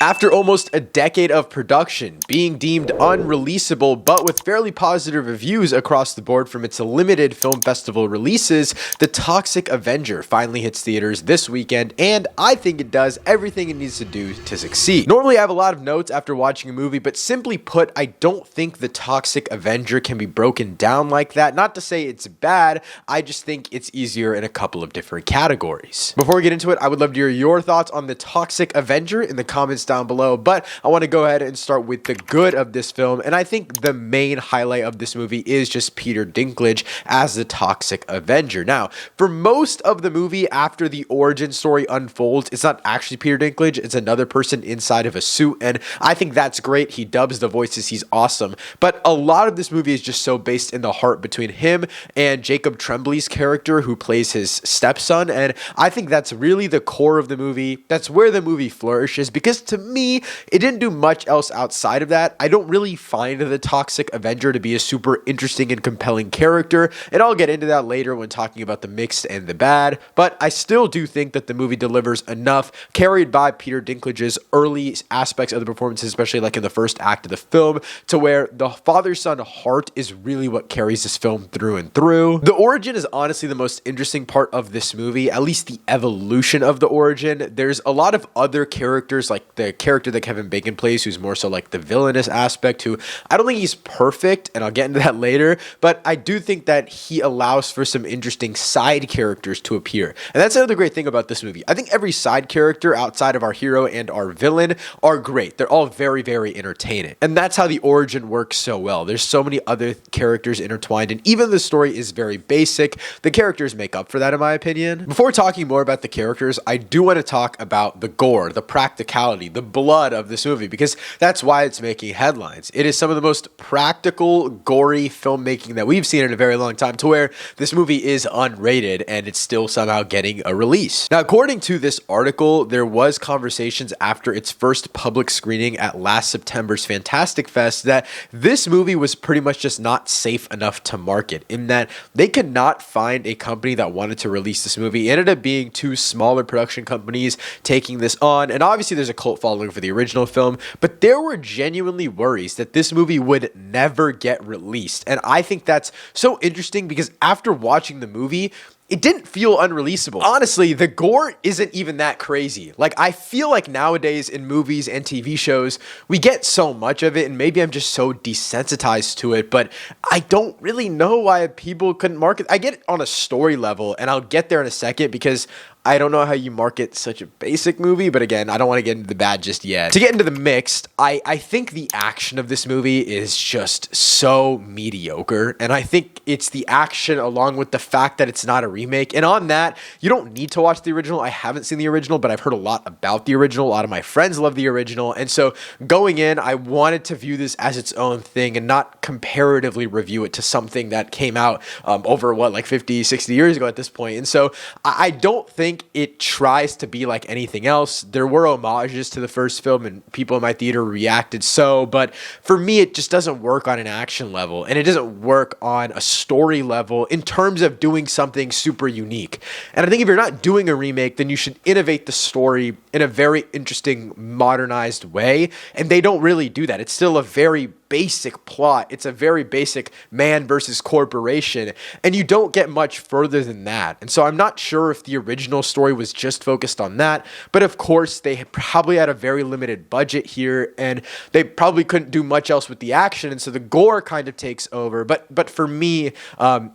After almost a decade of production, being deemed unreleasable but with fairly positive reviews across the board from its limited film festival releases, the Toxic Avenger finally hits theaters this weekend, and I think it does everything it needs to do to succeed. Normally I have a lot of notes after watching a movie, but simply put, I don't think the Toxic Avenger can be broken down like that. Not to say it's bad, I just think it's easier in a couple of different categories. Before we get into it, I would love to hear your thoughts on the Toxic Avenger in the comments down below, but I want to go ahead and start with the good of this film, and I think the main highlight of this movie is just Peter Dinklage as the Toxic Avenger. Now, for most of the movie after the origin story unfolds, it's not actually Peter Dinklage, it's another person inside of a suit, and I think that's great. He dubs the voices, he's awesome, but a lot of this movie is just so based in the heart between him and Jacob Tremblay's character who plays his stepson, and I think that's really the core of the movie. That's where the movie flourishes, because to me, it didn't do much else outside of that. I don't really find the Toxic Avenger to be a super interesting and compelling character, and I'll get into that later when talking about the mixed and the bad, but I still do think that the movie delivers enough, carried by Peter Dinklage's early aspects of the performances, especially like in the first act of the film, to where the father-son heart is really what carries this film through and through. The origin is honestly the most interesting part of this movie, at least the evolution of the origin. There's a lot of other characters, like the character that Kevin Bacon plays, who's more so like the villainous aspect, who I don't think he's perfect, and I'll get into that later, but I do think that he allows for some interesting side characters to appear. And that's another great thing about this movie. I think every side character outside of our hero and our villain are great. They're all very, very entertaining. And that's how the origin works so well. There's so many other characters intertwined, and even the story is very basic. The characters make up for that, in my opinion. Before talking more about the characters, I do want to talk about the gore, the practicality, the blood of this movie, because that's why it's making headlines. It is some of the most practical, gory filmmaking that we've seen in a very long time, to where this movie is unrated and it's still somehow getting a release. Now, according to this article, there was conversations after its first public screening at last September's Fantastic Fest that this movie was pretty much just not safe enough to market, in that they could not find a company that wanted to release this movie. It ended up being two smaller production companies taking this on, and obviously there's a cult following for the original film, but there were genuinely worries that this movie would never get released. And I think that's so interesting, because after watching the movie, it didn't feel unreleasable. Honestly, the gore isn't even that crazy. Like, I feel like nowadays in movies and TV shows, we get so much of it, and maybe I'm just so desensitized to it, but I don't really know why people couldn't market. I get it on a story level, and I'll get there in a second, because I don't know how you market such a basic movie, but again, I don't want to get into the bad just yet. To get into the mixed, I think the action of this movie is just so mediocre, and I think it's the action along with the fact that it's not a remake, and on that, you don't need to watch the original. I haven't seen the original, but I've heard a lot about the original. A lot of my friends love the original, and so going in, I wanted to view this as its own thing and not comparatively review it to something that came out over, like 50, 60 years ago at this point, and so I don't think it tries to be like anything else. There were homages to the first film, and people in my theater reacted but for me, it just doesn't work on an action level, and it doesn't work on a story level in terms of doing something super unique. And I think if you're not doing a remake, then you should innovate the story in a very interesting, modernized way, and they don't really do that. It's still a very basic plot. It's a very basic man versus corporation, and you don't get much further than that. And so I'm not sure if the original story was just focused on that, but of course they probably had a very limited budget here, and they probably couldn't do much else with the action, and so the gore kind of takes over. But for me,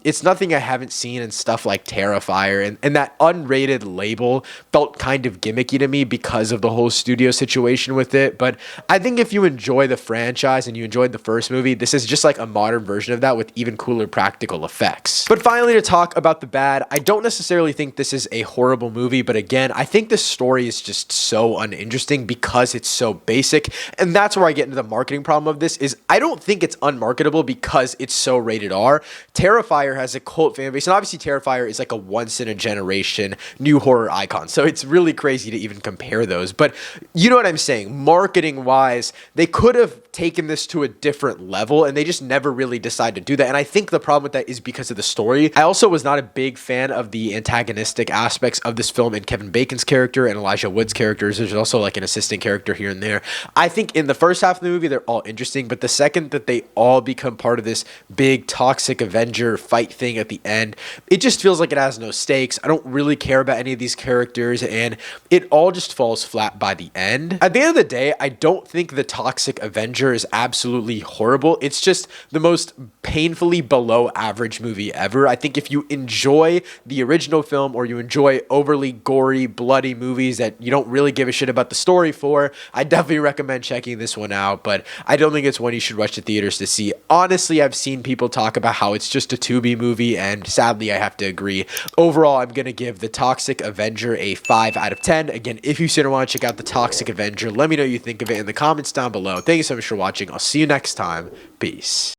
it's nothing I haven't seen in stuff like Terrifier, and that unrated label felt kind of gimmicky to me because of the whole studio situation with it. But I think if you enjoy the franchise and you enjoy the first movie, this is just like a modern version of that with even cooler practical effects. But finally, to talk about the bad, I don't necessarily think this is a horrible movie, but again, I think the story is just so uninteresting because it's so basic, and that's where I get into the marketing problem of this. Is I don't think it's unmarketable because it's so rated R. Terrifier has a cult fan base, and obviously Terrifier is like a once-in-a-generation new horror icon, so it's really crazy to even compare those, but you know what I'm saying. Marketing-wise, they could have taken this to a different level, and they just never really decide to do that. And I think the problem with that is because of the story. I also was not a big fan of the antagonistic aspects of this film and Kevin Bacon's character and Elijah Wood's characters. There's also like an assistant character here and there. I think in the first half of the movie, they're all interesting, but the second that they all become part of this big Toxic Avenger fight thing at the end, it just feels like it has no stakes. I don't really care about any of these characters, and it all just falls flat by the end. At the end of the day, I don't think the Toxic Avenger is absolutely horrible. It's just the most painfully below average movie ever. I think if you enjoy the original film, or you enjoy overly gory, bloody movies that you don't really give a shit about the story for, I definitely recommend checking this one out, but I don't think it's one you should rush to theaters to see. Honestly, I've seen people talk about how it's just a Tubi movie, and sadly, I have to agree. Overall, I'm going to give the Toxic Avenger a 5 out of 10. Again, if you sit and want to check out the Toxic Avenger, let me know what you think of it in the comments down below. Thank you so much for watching. I'll see you next time. Peace.